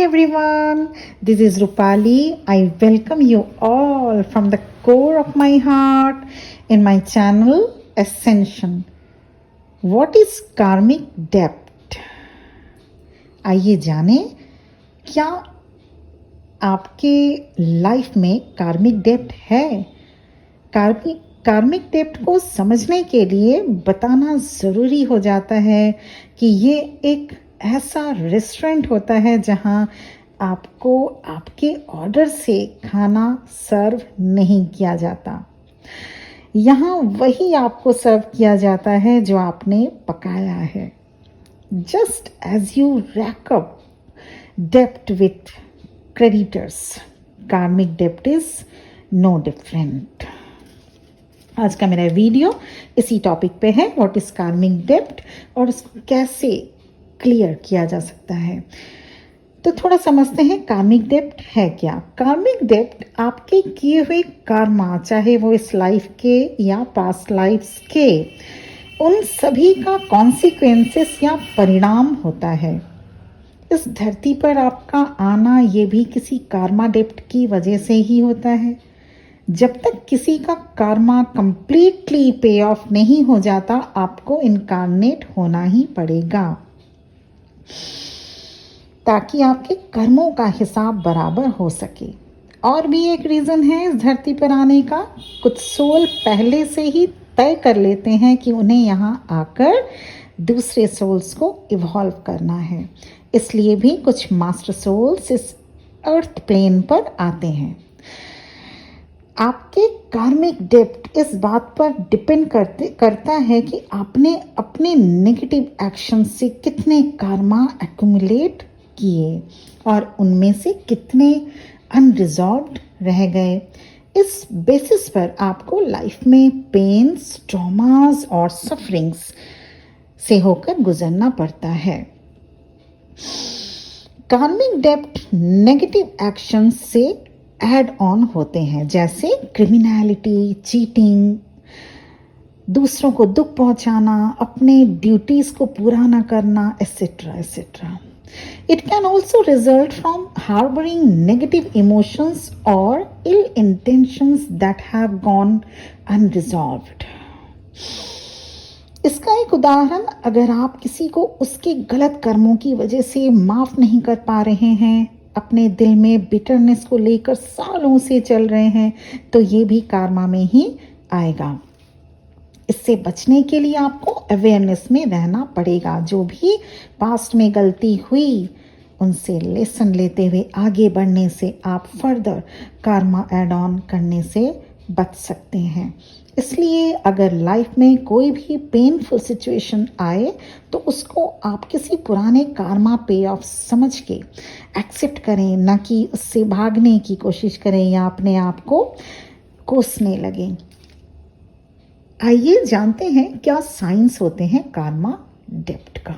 everyone, this is Rupali. I welcome you all from the core of my heart in my channel Ascension. What is karmic debt? आइए जाने क्या आपके life में कार्मिक डेप्ट है। कार्मिक डेप्ट को समझने के लिए बताना ज़रूरी हो जाता है कि ये एक ऐसा रेस्टोरेंट होता है जहां आपको आपके ऑर्डर से खाना सर्व नहीं किया जाता। यहाँ वही आपको सर्व किया जाता है जो आपने पकाया है। Just as you rack up dept with creditors, कार्मिक डेप्ट इज नो डिफरेंट। आज का मेरा वीडियो इसी टॉपिक पे है, व्हाट इज कार्मिक डेप्ट और उसको कैसे क्लियर किया जा सकता है। तो थोड़ा समझते हैं कार्मिक डेप्ट है क्या। कार्मिक डेप्ट आपके किए हुए कर्मा, चाहे वो इस लाइफ के या पास्ट लाइफ्स के, उन सभी का कॉन्सिक्वेंसेस या परिणाम होता है। इस धरती पर आपका आना ये भी किसी कार्मा डेप्ट की वजह से ही होता है। जब तक किसी का कर्मा कंप्लीटली पे ऑफ नहीं हो जाता, आपको इनकारनेट होना ही पड़ेगा ताकि आपके कर्मों का हिसाब बराबर हो सके। और भी एक रीज़न है इस धरती पर आने का, कुछ सोल पहले से ही तय कर लेते हैं कि उन्हें यहाँ आकर दूसरे सोल्स को इवॉल्व करना है। इसलिए भी कुछ मास्टर सोल्स इस अर्थ प्लेन पर आते हैं। आपके कार्मिक डेप्ट इस बात पर डिपेंड करता है कि आपने अपने नेगेटिव एक्शन से कितने कर्मा एक्यूमुलेट किए और उनमें से कितने अनरिजॉल्व्ड रह गए। इस बेसिस पर आपको लाइफ में पेन्स, ट्रॉमास और सफरिंग्स से होकर गुजरना पड़ता है। कार्मिक डेप्ट नेगेटिव एक्शन से ऐड ऑन होते हैं, जैसे क्रिमिनलिटी, चीटिंग, दूसरों को दुख पहुंचाना, अपने ड्यूटीज को पूरा ना करना, etcetera etcetera. It can also result from harboring negative emotions or ill intentions that have gone unresolved. इसका एक उदाहरण, अगर आप किसी को उसके गलत कर्मों की वजह से माफ नहीं कर पा रहे हैं, अपने दिल में बिटरनेस को लेकर सालों से चल रहे हैं, तो ये भी कर्मा में ही आएगा। इससे बचने के लिए आपको अवेयरनेस में रहना पड़ेगा। जो भी पास्ट में गलती हुई उनसे लेसन लेते हुए आगे बढ़ने से आप फर्दर कर्मा ऐड ऑन करने से बच सकते हैं। इसलिए अगर लाइफ में कोई भी पेनफुल सिचुएशन आए तो उसको आप किसी पुराने कर्मा पे ऑफ समझ के एक्सेप्ट करें, न कि उससे भागने की कोशिश करें या अपने आप को कोसने लगें। आइए जानते हैं क्या साइंस होते हैं कर्मा डेप्ट का।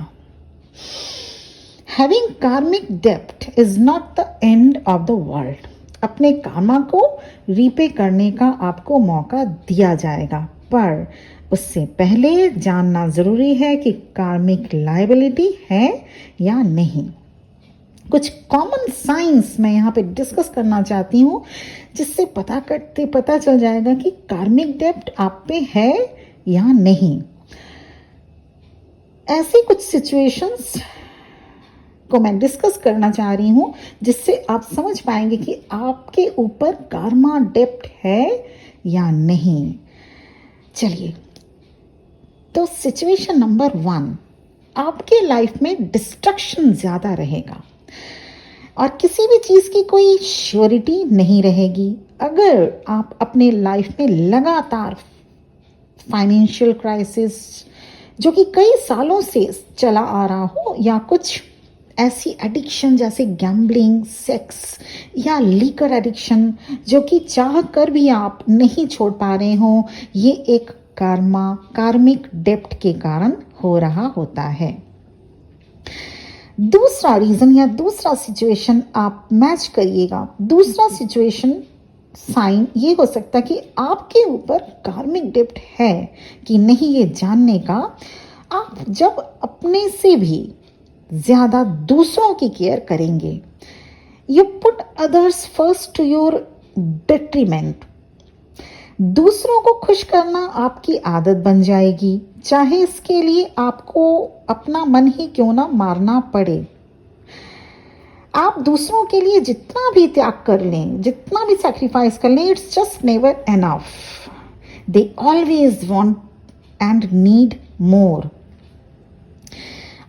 हैविंग कार्मिक डेप्ट is not the end of the world. अपने कर्मा को रीपे करने का आपको मौका दिया जाएगा, पर उससे पहले जानना जरूरी है कि कार्मिक लायबिलिटी है या नहीं। कुछ कॉमन साइंस मैं यहाँ पे डिस्कस करना चाहती हूँ, जिससे पता चल जाएगा कि कार्मिक डेप्ट आप पे है या नहीं। ऐसी कुछ सिचुएशंस को मैं डिस्कस करना चाह रही हूँ जिससे आप समझ पाएंगे कि आपके ऊपर कर्मा डेप्ट है या नहीं। चलिए, तो सिचुएशन नंबर 1, आपके लाइफ में डिस्ट्रक्शन ज़्यादा रहेगा और किसी भी चीज़ की कोई श्योरिटी नहीं रहेगी। अगर आप अपने लाइफ में लगातार फाइनेंशियल क्राइसिस जो कि कई सालों से चला आ रहा हो, या कुछ ऐसी एडिक्शन जैसे गैम्बलिंग, सेक्स या लीकर एडिक्शन जो कि चाह कर भी आप नहीं छोड़ पा रहे हो, ये एक कार्मिक डेप्ट के कारण हो रहा होता है। दूसरा रीजन या दूसरा सिचुएशन आप मैच करिएगा। दूसरा सिचुएशन साइन ये हो सकता है कि आपके ऊपर कार्मिक डेप्ट है कि नहीं, ये जानने का आप जब अपने से भी ज़्यादा दूसरों की केयर करेंगे, You put others first to your detriment. दूसरों को खुश करना आपकी आदत बन जाएगी, चाहे इसके लिए आपको अपना मन ही क्यों ना मारना पड़े। आप दूसरों के लिए जितना भी त्याग कर लें, जितना भी सैक्रिफाइस कर लें, it's just never enough. They always want and need more.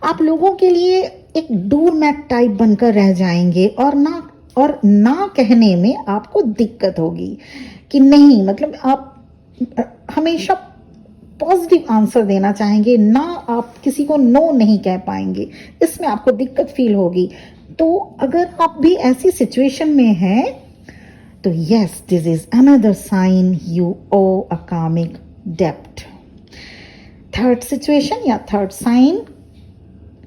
आप लोगों के लिए एक डोरमैट टाइप बनकर रह जाएंगे और ना कहने में आपको दिक्कत होगी कि नहीं, मतलब आप हमेशा पॉजिटिव आंसर देना चाहेंगे, ना आप किसी को नो नहीं कह पाएंगे, इसमें आपको दिक्कत फील होगी। तो अगर आप भी ऐसी सिचुएशन में हैं तो yes, this is another sign you owe a karmic डेब्ट। थर्ड सिचुएशन या थर्ड साइन,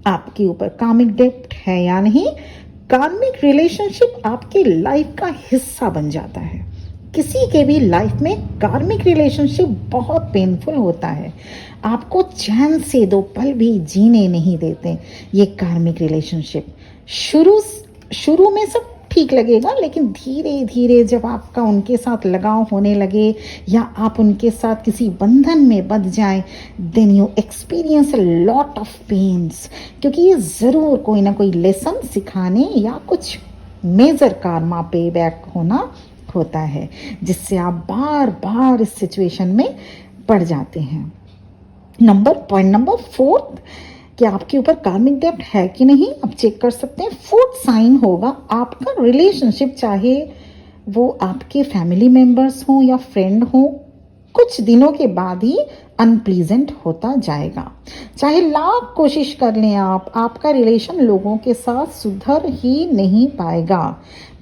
आपके ऊपर कार्मिक डेब्ट है या नहीं। कार्मिक रिलेशनशिप आपके लाइफ का हिस्सा बन जाता है। किसी के भी लाइफ में कार्मिक रिलेशनशिप बहुत पेनफुल होता है, आपको चैन से 2 पल भी जीने नहीं देते ये कार्मिक रिलेशनशिप। शुरू में सब ठीक लगेगा, लेकिन धीरे धीरे जब आपका उनके साथ लगाव होने लगे या आप उनके साथ किसी बंधन में बंध जाएं, then you experience a lot of pains, क्योंकि ये ज़रूर कोई ना कोई लेसन सिखाने या कुछ मेजर कार्मा पे बैक होता है, जिससे आप बार बार इस सिचुएशन में पड़ जाते हैं। पॉइंट नंबर 4 कि आपके ऊपर कार्मिक डेब्ट है कि नहीं, आप चेक कर सकते हैं। 4th साइन होगा आपका रिलेशनशिप, चाहे वो आपके फैमिली मेंबर्स हों या फ्रेंड हों, कुछ दिनों के बाद ही अनप्लीजेंट होता जाएगा। चाहे लाख कोशिश कर लें आप, आपका रिलेशन लोगों के साथ सुधर ही नहीं पाएगा,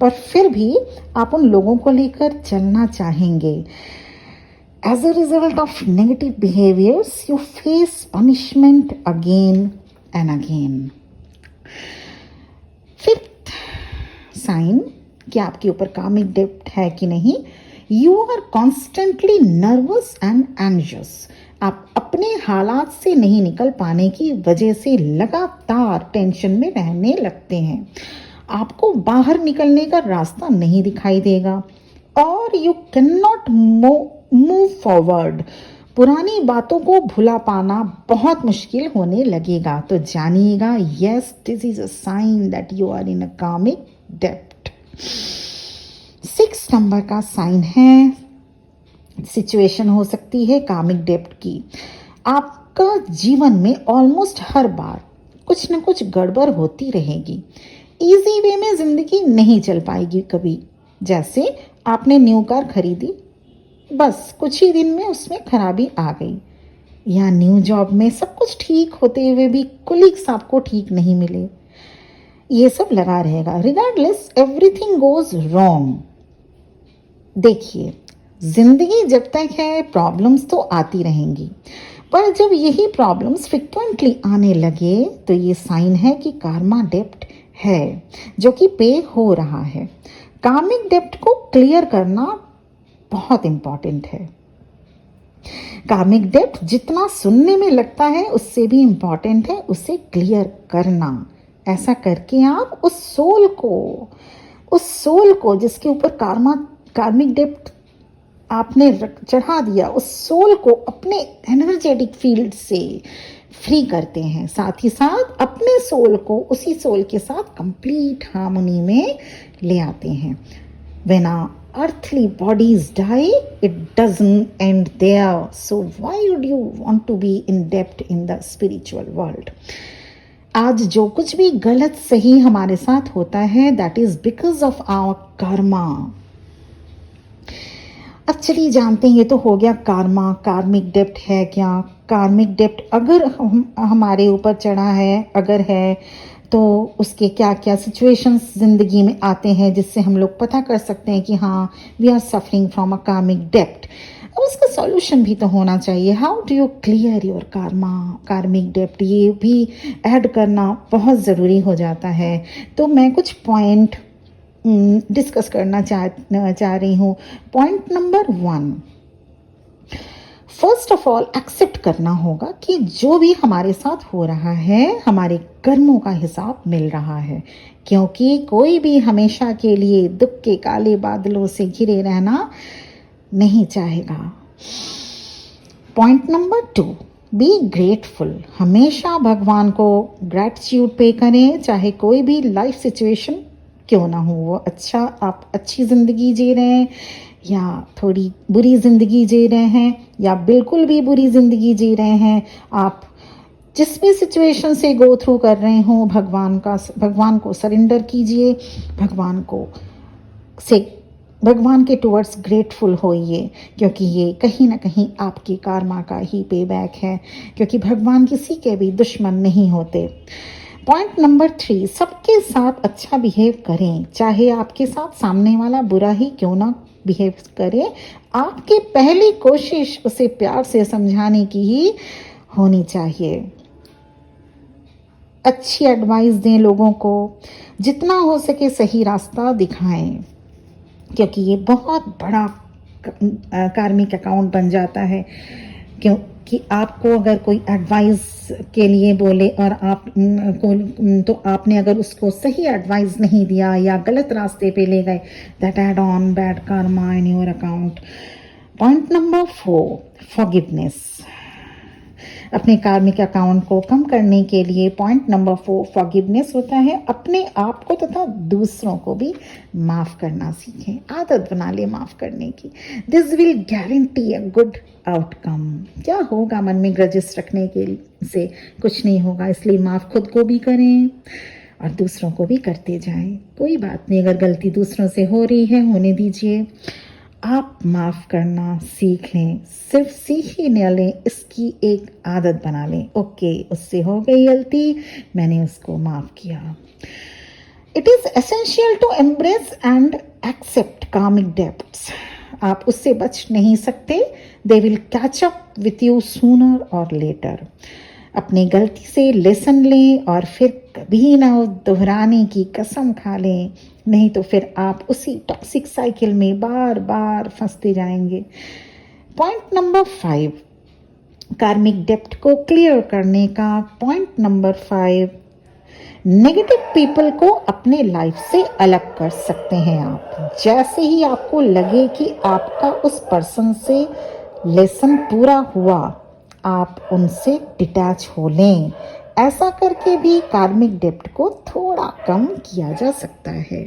पर फिर भी आप उन लोगों को लेकर चलना चाहेंगे। As a result of negative behaviors, you face punishment again and again. 5th sign कि आपके ऊपर कार्मिक डेब्ट है कि नहीं, you are constantly nervous and anxious. आप अपने हालात से नहीं निकल पाने की वजह से लगातार टेंशन में रहने लगते हैं। आपको बाहर निकलने का रास्ता नहीं दिखाई देगा और you can not move forward. पुरानी बातों को भुला पाना बहुत मुश्किल होने लगेगा। तो जानिएगा, yes, this is a sign that you are in a karmic डेब्ट। 6 नंबर का साइन है, सिचुएशन हो सकती है कार्मिक डेब्ट की। आपका जीवन में ऑलमोस्ट हर बार कुछ ना कुछ गड़बड़ होती रहेगी। इजी वे में जिंदगी नहीं चल पाएगी कभी। जैसे आपने न्यू कार खरीदी, बस कुछ ही दिन में उसमें खराबी आ गई, या न्यू जॉब में सब कुछ ठीक होते हुए भी कोलीग्स आपको ठीक नहीं मिले, ये सब लगा रहेगा। Regardless everything goes wrong. देखिए, जिंदगी जब तक है प्रॉब्लम्स तो आती रहेंगी, पर जब यही प्रॉब्लम्स फ्रिक्वेंटली आने लगे तो ये साइन है कि कार्मा डेब्ट है जो कि पे हो रहा है। कार्मिक डेब्ट को क्लियर करना बहुत इंपॉर्टेंट है। कार्मिक डेब्ट जितना सुनने में लगता है उससे भी इंपॉर्टेंट है उसे क्लियर करना। ऐसा करके आप उस सोल को जिसके ऊपर कार्मिक डेब्ट आपने चढ़ा दिया, उस सोल को अपने एनर्जेटिक फील्ड से फ्री करते हैं। साथ ही साथ अपने सोल को उसी सोल के साथ कंप्लीट हार्मनी में ले आते हैं। When our earthly bodies die, it doesn't end there. So why would you want to be in debt in the spiritual world? आज जो कुछ भी गलत सही हमारे साथ होता है, that is because of our karma. अब चलिए जानते हैं, ये तो हो गया कार्मा। कार्मिक डेब्ट है क्या? कार्मिक डेब्ट अगर हमारे ऊपर चढ़ा है, अगर है, तो उसके क्या क्या सिचुएशंस ज़िंदगी में आते हैं जिससे हम लोग पता कर सकते हैं कि हाँ, we are suffering from a karmic डेब्ट। अब उसका सॉल्यूशन भी तो होना चाहिए। How do you clear your karmic डेब्ट, ये भी ऐड करना बहुत ज़रूरी हो जाता है। तो मैं कुछ पॉइंट डिस्कस करना चाह रही हूँ। Point number 1, first of all except करना होगा कि जो भी हमारे साथ हो रहा है हमारे कर्मों का हिसाब मिल रहा है, क्योंकि कोई भी हमेशा के लिए दुख के काले बादलों से घिरे रहना नहीं चाहेगा। Point number 2, be grateful. हमेशा भगवान को ग्रैटिट्यूड पे करें, चाहे कोई भी लाइफ सिचुएशन क्यों ना हो। वो आप अच्छी ज़िंदगी जी रहे हैं या थोड़ी बुरी ज़िंदगी जी रहे हैं या बिल्कुल भी बुरी ज़िंदगी जी रहे हैं, आप जिस भी सिचुएशन से गो थ्रू कर रहे हो, भगवान को सरेंडर कीजिए, भगवान के टुवर्ड्स ग्रेटफुल होइए, क्योंकि ये कहीं ना कहीं आपकी कार्मा का ही पेबैक है, क्योंकि भगवान किसी के भी दुश्मन नहीं होते। पॉइंट नंबर 3, सबके साथ अच्छा बिहेव करें, चाहे आपके साथ सामने वाला बुरा ही क्यों ना बिहेव करे, आपकी पहली कोशिश उसे प्यार से समझाने की ही होनी चाहिए। अच्छी एडवाइस दें लोगों को, जितना हो सके सही रास्ता दिखाएं, क्योंकि ये बहुत बड़ा कार्मिक अकाउंट बन जाता है। क्योंकि आपको अगर कोई एडवाइस के लिए बोले और तो आपने अगर उसको सही एडवाइस नहीं दिया या गलत रास्ते पे ले गए, that add on bad karma in your account. Point number 4, forgiveness. अपने कार्मिक अकाउंट को कम करने के लिए पॉइंट नंबर 4 फॉरगिवनेस होता है। अपने आप को तथा दूसरों को भी माफ़ करना सीखें, आदत बना ले माफ़ करने की। This will guarantee a good outcome. क्या होगा मन में ग्रजेस रखने के से? कुछ नहीं होगा, इसलिए माफ़ खुद को भी करें और दूसरों को भी करते जाएं। कोई बात नहीं, अगर गलती दूसरों से हो रही है होने दीजिए, आप माफ़ करना सीख लें, सिर्फ सीख ही न लें, इसकी एक आदत बना लें। ओके, उससे हो गई गलती, मैंने उसको माफ़ किया। It is essential to embrace and accept karmic debts. आप उससे बच नहीं सकते, they will catch up with you sooner और लेटर। अपनी गलती से लेसन लें और फिर कभी ना दोहराने की कसम खा लें, नहीं तो फिर आप उसी टॉक्सिक साइकिल में बार बार फंसते जाएंगे। पॉइंट नंबर 5, कार्मिक डेप्ट को क्लियर करने का पॉइंट नंबर 5, नेगेटिव पीपल को अपने लाइफ से अलग कर सकते हैं आप। जैसे ही आपको लगे कि आपका उस पर्सन से लेसन पूरा हुआ, आप उनसे डिटैच हो लें। ऐसा करके भी कार्मिक डेप्ट को थोड़ा कम किया जा सकता है।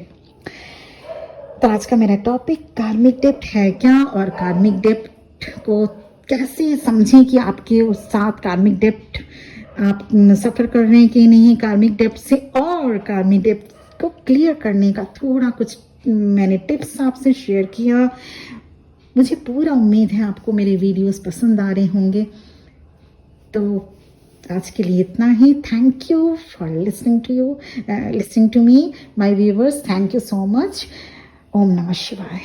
तो आज का मेरा टॉपिक कार्मिक डेप्ट है क्या और कार्मिक डेप्ट को कैसे समझें कि आपके साथ कार्मिक डेप्ट आप सफ़र कर रहे हैं कि नहीं कार्मिक डेप्ट से, और कार्मिक डेप्ट को क्लियर करने का थोड़ा कुछ मैंने टिप्स आपसे शेयर किया। मुझे पूरा उम्मीद है आपको मेरे वीडियोस पसंद आ रहे होंगे। तो आज के लिए इतना ही। Thank you for listening to me my viewers. Thank you so much. ओम नमः शिवाय।